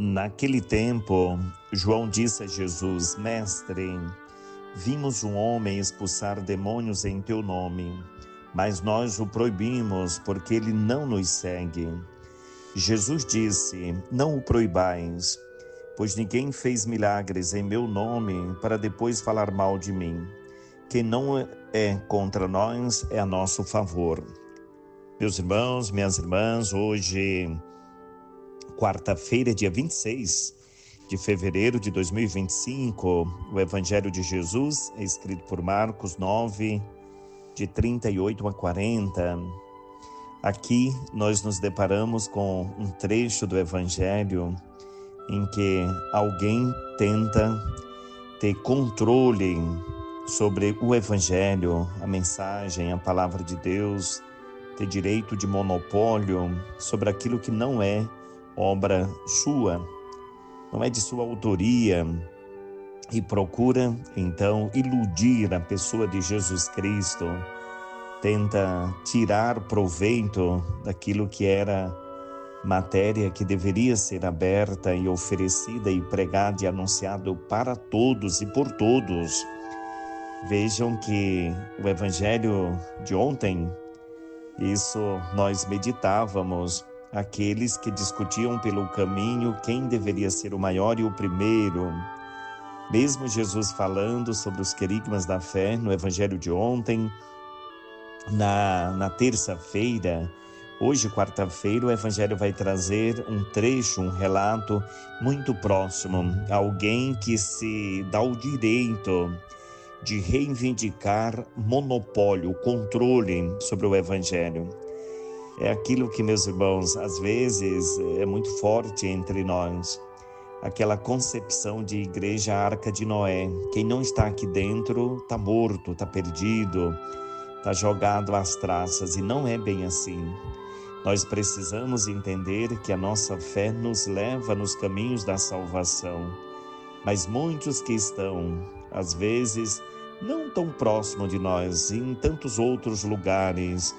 Naquele tempo, João disse a Jesus: Mestre, vimos um homem expulsar demônios em teu nome, mas nós o proibimos porque ele não nos segue. Jesus disse: Não o proibais, pois ninguém fez milagres em meu nome para depois falar mal de mim. Quem não é contra nós é a nosso favor. Meus irmãos, minhas irmãs, hoje, quarta-feira, dia 26 de fevereiro de 2025, o Evangelho de Jesus é escrito por Marcos 9, de 38 a 40. Aqui nós nos deparamos com um trecho do Evangelho em que alguém tenta ter controle sobre o Evangelho, a mensagem, a palavra de Deus, ter direito de monopólio sobre aquilo que não é obra sua, não é de sua autoria, e procura então iludir a pessoa de Jesus Cristo, tenta tirar proveito daquilo que era matéria que deveria ser aberta e oferecida e pregada e anunciado para todos e por todos. Vejam que o Evangelho de ontem, isso nós meditávamos, aqueles que discutiam pelo caminho quem deveria ser o maior e o primeiro. Mesmo Jesus falando sobre os querigmas da fé no Evangelho de ontem, na terça-feira, hoje, quarta-feira, o Evangelho vai trazer um trecho, um relato muito próximo. Alguém que se dá o direito de reivindicar monopólio, controle sobre o Evangelho. É aquilo que, meus irmãos, às vezes é muito forte entre nós. Aquela concepção de igreja Arca de Noé. Quem não está aqui dentro está morto, está perdido, está jogado às traças, e não é bem assim. Nós precisamos entender que a nossa fé nos leva nos caminhos da salvação, mas muitos que estão, às vezes, não tão próximo de nós, em tantos outros lugares,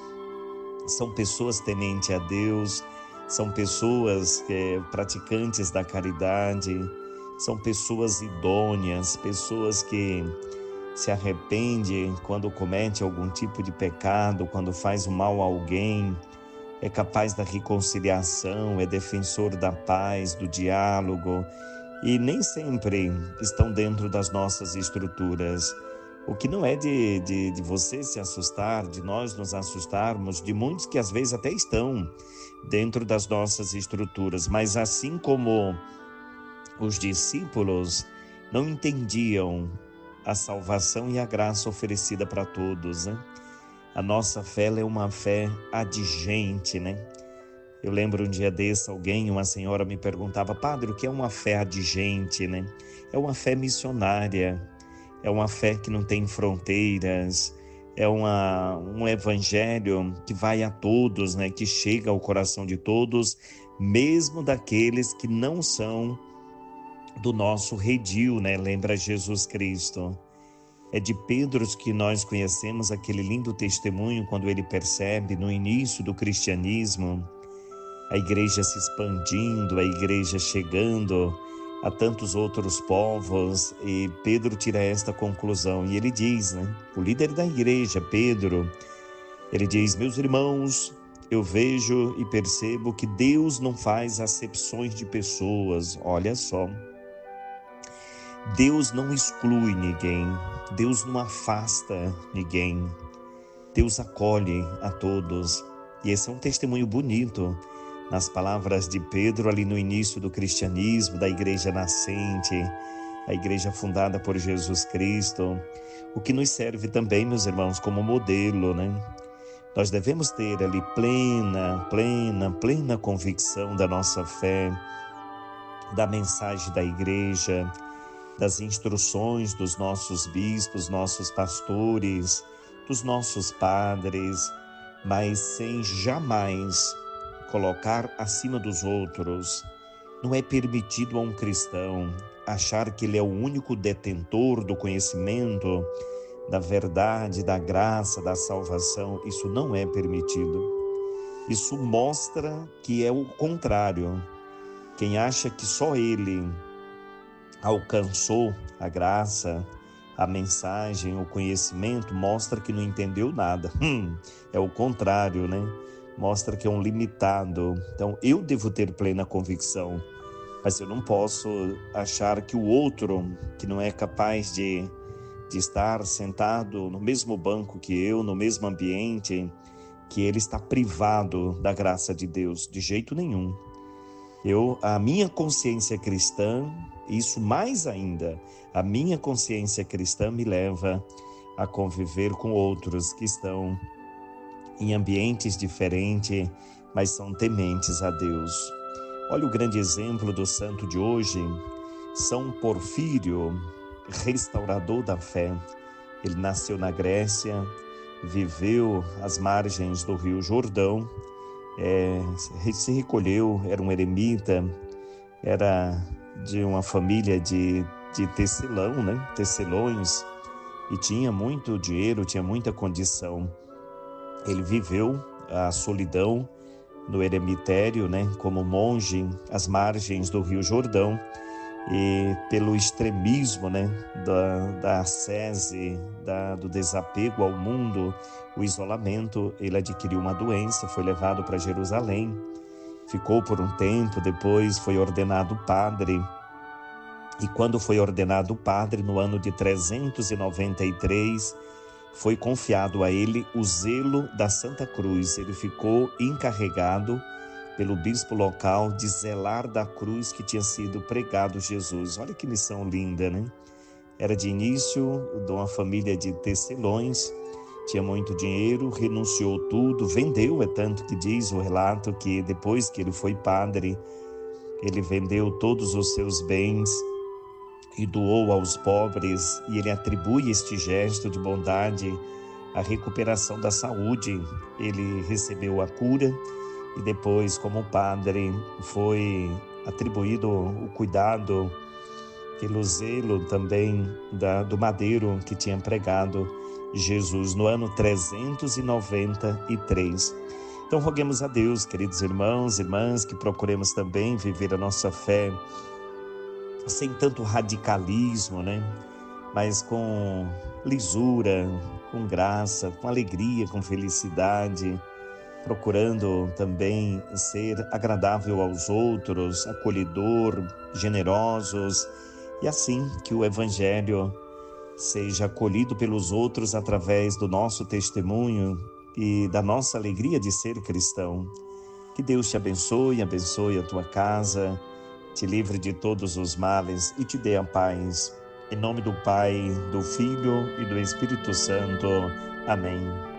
são pessoas tementes a Deus, são pessoas praticantes da caridade, são pessoas idôneas, pessoas que se arrepende quando comete algum tipo de pecado, quando faz o mal a alguém, é capaz da reconciliação, é defensor da paz, do diálogo, e nem sempre estão dentro das nossas estruturas. O que não é de você se assustar, de nós nos assustarmos, de muitos que às vezes até estão dentro das nossas estruturas, mas assim como os discípulos não entendiam a salvação e a graça oferecida para todos, né? A nossa fé é uma fé adigente, né? Eu lembro um dia desse, uma senhora me perguntava: Padre, o que é uma fé adigente, né? É uma fé missionária, é uma fé que não tem fronteiras, é um evangelho que vai a todos, né? Que chega ao coração de todos, mesmo daqueles que não são do nosso redil, né? Lembra Jesus Cristo. É de Pedro que nós conhecemos aquele lindo testemunho quando ele percebe no início do cristianismo a igreja se expandindo, a igreja chegando a tantos outros povos, e Pedro tira esta conclusão e ele diz, né? O líder da igreja, Pedro, ele diz: meus irmãos, eu vejo e percebo que Deus não faz acepções de pessoas. Olha só, Deus não exclui ninguém, Deus não afasta ninguém, Deus acolhe a todos. E esse é um testemunho bonito nas palavras de Pedro ali no início do cristianismo, da igreja nascente, a igreja fundada por Jesus Cristo, o que nos serve também, meus irmãos, como modelo, né? Nós devemos ter ali plena convicção da nossa fé, da mensagem da igreja, das instruções dos nossos bispos, nossos pastores, dos nossos padres, mas sem jamais colocar acima dos outros. Não é permitido a um cristão achar que ele é o único detentor do conhecimento, da verdade, da graça, da salvação. Isso não é permitido. Isso mostra que é o contrário. Quem acha que só ele alcançou a graça, a mensagem, o conhecimento, mostra que não entendeu nada. É o contrário, né? Mostra que é um limitado. Então, eu devo ter plena convicção, mas eu não posso achar que o outro, que não é capaz de estar sentado no mesmo banco que eu, no mesmo ambiente, que ele está privado da graça de Deus. De jeito nenhum. A minha consciência cristã, isso mais ainda, a minha consciência cristã me leva a conviver com outros que estão em ambientes diferentes, mas são tementes a Deus. Olha o grande exemplo do santo de hoje, São Porfírio, restaurador da fé. Ele nasceu na Grécia, viveu às margens do Rio Jordão, se recolheu, era um eremita, era de uma família de tecelão, né? Tecelões, e tinha muito dinheiro, tinha muita condição. Ele viveu a solidão no eremitério, né? Como monge, às margens do Rio Jordão, e pelo extremismo, né? da ascese, do desapego ao mundo, o isolamento, ele adquiriu uma doença, foi levado para Jerusalém, ficou por um tempo, depois foi ordenado padre, e quando foi ordenado padre, no ano de 393, foi confiado a ele o zelo da Santa Cruz. Ele ficou encarregado pelo bispo local de zelar da cruz que tinha sido pregado Jesus. Olha que missão linda, né? Era de início de uma família de tecelões, tinha muito dinheiro, renunciou tudo, vendeu, é tanto que diz o relato que depois que ele foi padre, ele vendeu todos os seus bens e doou aos pobres, e ele atribui este gesto de bondade à recuperação da saúde. Ele recebeu a cura e depois, como padre, foi atribuído o cuidado, pelo zelo também do madeiro que tinha pregado Jesus no ano 393. Então roguemos a Deus, queridos irmãos e irmãs, que procuremos também viver a nossa fé sem tanto radicalismo, né? Mas com lisura, com graça, com alegria, com felicidade, procurando também ser agradável aos outros, acolhedor, generosos, e assim que o Evangelho seja acolhido pelos outros através do nosso testemunho e da nossa alegria de ser cristão. Que Deus te abençoe, abençoe a tua casa, te livre de todos os males e te dê a paz. Em nome do Pai, do Filho e do Espírito Santo. Amém.